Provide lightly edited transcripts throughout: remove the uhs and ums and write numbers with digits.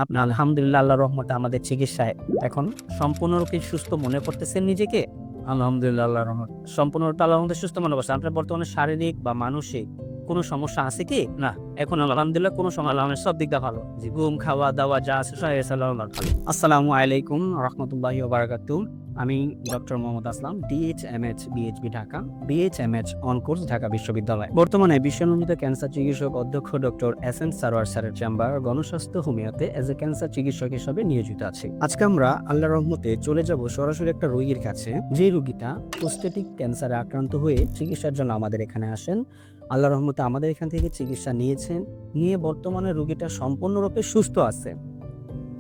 আপনি আলহামদুলিল্লাহ আল্লাহর রহমতে আমাদের চিকিৎসায় এখন সম্পূর্ণরূপে সুস্থ মনে করতেছেন নিজেকে? আলহামদুলিল্লাহ আল্লাহর রহমত। সম্পূর্ণরূপে আল্লাহর রহমতে সুস্থ মনে করছেন। আপনার বর্তমানে শারীরিক বা মানসিক কোনো সমস্যা আছে কি? না, এখন আলহামদুলিল্লাহ কোনো আল্লাহর সব দিক দিয়ে ভালো। জি, ঘুম, খাওয়া-দাওয়া যা আছে সব আল্লাহর ভালো। আসসালামু আলাইকুম রাহমাতুল্লাহি ওয়া বারাকাতুহু। আমি doctor Mohammad Aslam, DHMH BHB Dhaka, BHMH on course Dhaka বিশ্ববিদ্যালয়। বর্তমানে বিশ্বনন্দিত ক্যান্সার চিকিৎসক অধ্যক্ষ ডক্টর এস এম সারোয়ার স্যারের চেম্বার গণস্বাস্থ্য হোমিওতে এজ এ ক্যান্সার চিকিৎসক হিসেবে নিয়োজিত আছি। আজকে আমরা আল্লাহর রহমতে চলে যাব সরাসরি একটা রোগীর কাছে, যে রোগীটা প্রোস্টেটিক ক্যান্সারে আক্রান্ত হয়ে চিকিৎসার জন্য আমাদের এখানে আসেন। আল্লাহর রহমতে আমাদের এখান থেকে চিকিৎসা নিয়েছেন, নিয়ে বর্তমানে রোগীটা সম্পূর্ণরূপে সুস্থ আছে।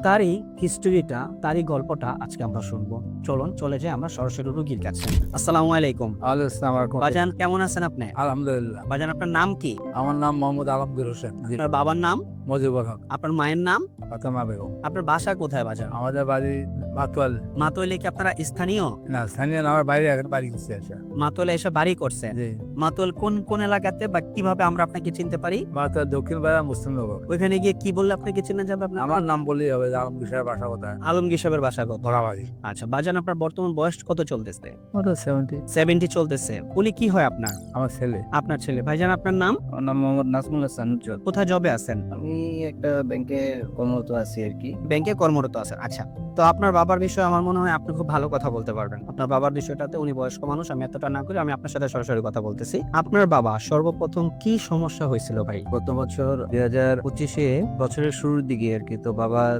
তারই হিস্টোরিটা, তারই গল্পটা আজকে আমরা শুনবো। চলুন চলে যাই আমরা সরাসরি রোগীর কাছে। আসসালামু আলাইকুম। আসসালামু আলাইকুম। বাজান কেমন আছেন আপনি? আলহামদুলিল্লাহ। বাজান আপনার নাম কি? আমার নাম মোহাম্মদ আলমগীর হোসেন। জি, আপনার বাবার নাম? মজিবুর হক। আপনার মায়ের নাম? ফাতেমা বেগম। আপনার বাসা কোথায় বাজান? আমাদের বাড়ি মাতোয়াল। মাতোয়ালে কি আপনারা স্থানীয়? না, স্থানীয় না, আমার বাইরে এখন বাড়ি গেছে আসা। মাতোয়ালে এসে বাড়ি করছেন? জি, মাতোয়াল কোন কোন এলাকাতে বা কিভাবে আমরা আপনাকে চিনতে পারি? মাতোয়াল দক্ষিণ পাড়া মুসলিমনগর। ওইখানে গিয়ে কি বললে আপনাকে চিনা যাবে? আপনার আমার নাম বললেই হবে যে আলমগীর সাহেব বাসা কোথায়? আলমগীর সাহেবের বাসা কোথায়? ধরাবাড়ি। আচ্ছা বাজান, আপনার বর্তমান বয়স কত চলতেছে? কত 70? 70 চলতেছে। উনি কি হয় আপনার? আমার ছেলে। আপনার ছেলে। ভাইজান আপনার নাম? আমার নাম মোহাম্মদ নাজমুল হাসান উজ্জ্বল। কোথায় জবে আছেন? আমি একটা ব্যাংকে কর্মরত আছি আর কি। ব্যাংকে কর্মরত আছেন। আচ্ছা, তো আপনার বাবার বিষয়ে আমার মনে হয় আপনি খুব ভালো কথা বলতে পারবেন। আপনার বাবার বিষয়টাতে, উনি বয়স্ক মানুষ, আমি এতটা না করে আমি আপনার সাথে সরাসরি কথা বলতেছি। আপনার বাবা সর্বপ্রথম কি সমস্যা হয়েছিল ভাই? গত বছর 2025-এ বছরের শুরুর দিকে আর কি, তো বাবার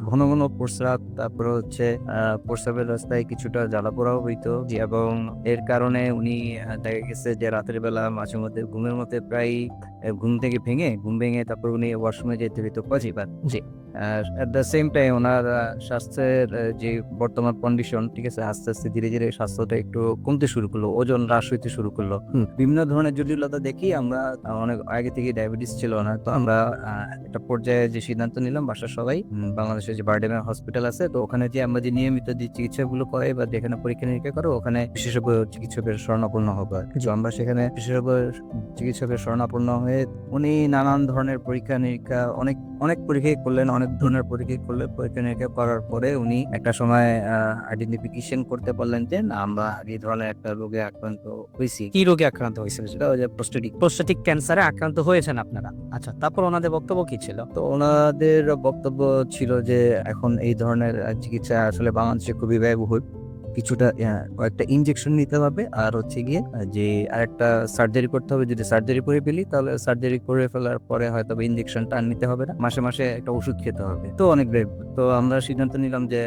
ঘন ঘন প্রস্রাব, তারপরে হচ্ছে প্রস্রাবের রাস্তায় কিছুটা জ্বালাপোড়াও হইতো, এবং এর কারণে উনি দেখা গেছে যে রাতের বেলা মাঝে মধ্যে ঘুমের মধ্যে প্রায় ঘুম ভেঙে তারপর উনি ওয়াশরুমে যেতে হইতো কয়েকবার। জি। এট দ্য সেম টাইম ওনার স্বাস্থ্যের যে বর্তমান কন্ডিশন, ঠিক আছে, আস্তে আস্তে ধীরে ধীরে স্বাস্থ্যটা একটু কমতে শুরু করলো, ওজন হ্রাস হইতে শুরু করলো। বিভিন্ন ধরনের জটিলতা দেখি আমরা, অনেক আগে থেকে ডায়াবেটিস ছিল না, তো আমরা একটা পর্যায়ে যে সিদ্ধান্ত নিলাম বাসার সবাই, বাংলাদেশের যে বারডেমের হসপিটাল আছে, তো ওখানে যে আমরা যে নিয়মিত যে চিকিৎসাগুলো করে বা যেখানে পরীক্ষা নিরীক্ষা করে, ওখানে বিশেষজ্ঞ চিকিৎসকের শরণাপন্ন হবে। তো আমরা সেখানে বিশেষজ্ঞ চিকিৎসকের শরণাপন্ন হয়ে উনি নানান ধরনের পরীক্ষা নিরীক্ষা, অনেক অনেক পরীক্ষাই করলেন, অনেক ধরনের পরীক্ষা করলে, পরীক্ষা নিরীক্ষা করার পরে উনি একটা সময় আইডেন্টিফিকেশন করতে পারলেন যে না, আমরা এই ধরনের একটা রোগে আক্রান্ত হয়েছি। কি রোগে আক্রান্ত হয়েছিল সেটা? সেটা ওই যে প্রস্টেটিক। প্রোস্টেটিক ক্যান্সারে আক্রান্ত হয়েছেন আপনারা। আচ্ছা, তারপর ওনাদের বক্তব্য কি ছিল? তো ওনাদের বক্তব্য ছিল যে এখন এই ধরনের চিকিৎসা আসলে বাংলাদেশে খুবই ব্যয়বহুল। কিছুটা কয়েকটা ইনজেকশন নিতে হবে, আর হচ্ছে গিয়ে যে আরেকটা সার্জারি করতে হবে। যদি সার্জারি করে ফেলি তাহলে সার্জারি করে ফেলার পরে হয়তো ইনজেকশনটা আর নিতে হবে না, মাসে মাসে একটা ওষুধ খেতে হবে। তো অনেক ব্যয়বহুল। তো আমরা সিদ্ধান্ত নিলাম যে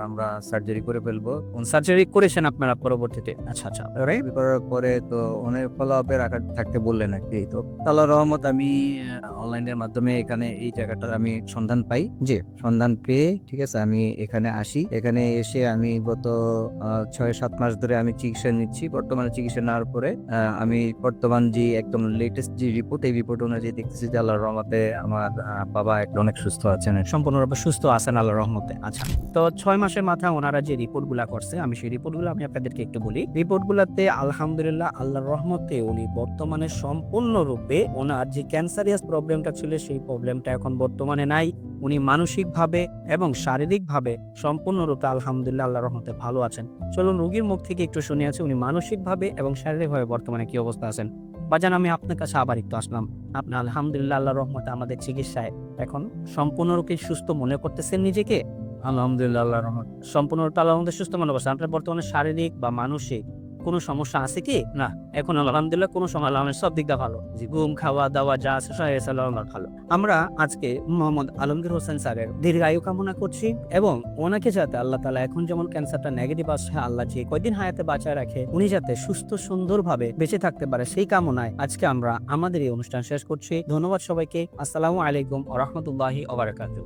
আমরা সার্জারি করে ফেলবো। সার্জারি করেছেন আপনারা পরবর্তীতে? আচ্ছা আচ্ছা। সার্জারি করার পরে তো অনেক ফলো আপের আকার থাকতে বললেন আর কি। তো আল্লাহর রহমত আমি অনলাইনের মাধ্যমে এখানে এই জায়গাটার আমি সন্ধান পাই। যে সন্ধান পেয়ে, ঠিক আছে, আমি এখানে আসি। এখানে এসে আমি গত 6-7 মাস ধরে আমি চিকিৎসা নিচ্ছি। বর্তমানে চিকিৎসা নেওয়ার পরে আমি বর্তমান যে একদম লেটেস্ট যে রিপোর্ট, এই রিপোর্ট অনুযায়ী দেখতেছি যে আল্লাহর রহমতে আমার বাবা একটা অনেক সুস্থ আছেন। সম্পূর্ণরূপে সুস্থ আছেন আল্লাহর রহমতে। আচ্ছা, তো 6 মাসের মাথায় ওনারা যে রিপোর্টগুলা করছে, আমি সেই রিপোর্টগুলো আমি আপনাদেরকে একটু বলি। রিপোর্টগুলোতে আলহামদুলিল্লাহ আল্লাহর রহমতে উনি বর্তমানে সম্পূর্ণরূপে ওনার যে ক্যান্সারিয়াস প্রবলেমটা ছিল সেই প্রবলেমটা এখন বর্তমানে নাই। উনি মানসিকভাবে এবং শারীরিকভাবে সম্পূর্ণরূপে আলহামদুলিল্লাহ আল্লাহর রহমতে ভালো আছেন। চলুন রোগীর মুখ থেকে একটু শুনে আছি উনি মানসিকভাবে এবং শারীরিকভাবে বর্তমানে কি অবস্থা আছেন। বাজান, আমি আপনার কাছে আবার একটু আসলাম। আপনি আলহামদুলিল্লাহ আল্লাহর রহমতে আমাদের চিকিৎসায় এখন সম্পূর্ণরূপে সুস্থ মনে করতেছেন নিজেকে? আলহামদুলিল্লাহ আল্লাহর রহমত। সম্পূর্ণরূপে আল্লাহর রহমতে সুস্থ মনে করছেন। আপনার বর্তমানে শারীরিক বা মানসিক কোনো সমস্যা আছে কি? না, এখন আলহামদুলিল্লাহ কোনো সময় আল্লাহর সব দিক দিয়ে ভালো। জি, ঘুম, খাওয়া-দাওয়া যা আছে সব আল্লাহর ভালো। আমরা আজকে মোহাম্মদ আলমগীর হোসেন স্যারের দীর্ঘায়ু কামনা করছি, এবং ওনাকে যাতে আল্লাহ তাআলা এখন যেমন ক্যান্সারটা নেগেটিভ আসছে, আল্লাহ যে কয়দিন হায়াতে বাঁচায় রাখে, উনি যাতে সুস্থ সুন্দরভাবে বেঁচে থাকতে পারে সেই কামনায় আজকে আমরা আমাদের এই অনুষ্ঠান শেষ করছি। ধন্যবাদ সবাইকে। আসসালামু আলাইকুম ওয়া রাহমাতুল্লাহি ওয়া বারাকাতুহু।